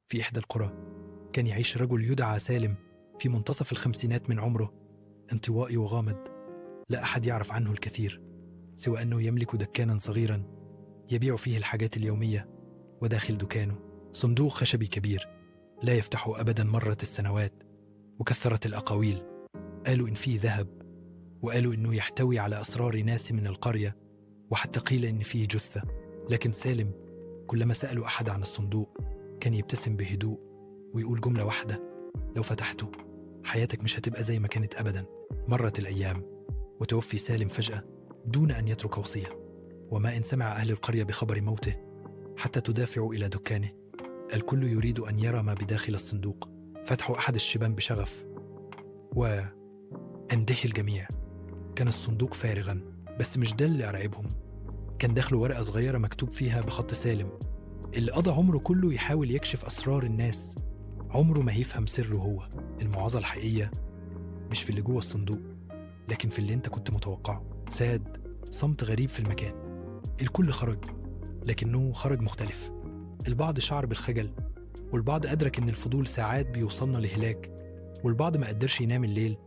في إحدى القرى كان يعيش رجل يدعى سالم في منتصف الخمسينات من عمره، انطوائي وغامض، لا أحد يعرف عنه الكثير سوى أنه يملك دكانا صغيرا يبيع فيه الحاجات اليومية، وداخل دكانه صندوق خشبي كبير لا يفتحه أبدا. مرت السنوات وكثرت الأقاويل، قالوا إن فيه ذهب، وقالوا إنه يحتوي على أسرار ناس من القرية، وحتى قيل إن فيه جثة. لكن سالم كلما سألوا أحد عن الصندوق كان يبتسم بهدوء ويقول جملة واحدة: لو فتحته حياتك مش هتبقى زي ما كانت أبدا. مرت الأيام وتوفي سالم فجأة دون أن يترك وصية، وما إن سمع أهل القرية بخبر موته حتى تدافعوا إلى دكانه. الكل يريد أن يرى ما بداخل الصندوق. فتحوا أحد الشبان بشغف واندهى الجميع. كان الصندوق فارغا، بس مش ده اللي أرعبهم. كان داخله ورقة صغيرة مكتوب فيها بخط سالم، اللي قضى عمره كله يحاول يكشف أسرار الناس، عمره ما يفهم سره هو. المعاذة الحقيقية مش في اللي جوه الصندوق، لكن في اللي انت كنت متوقعه. ساد صمت غريب في المكان. الكل خرج، لكنه خرج مختلف. البعض شعر بالخجل، والبعض أدرك إن الفضول ساعات بيوصلنا لهلاك، والبعض ما قدرش ينام الليل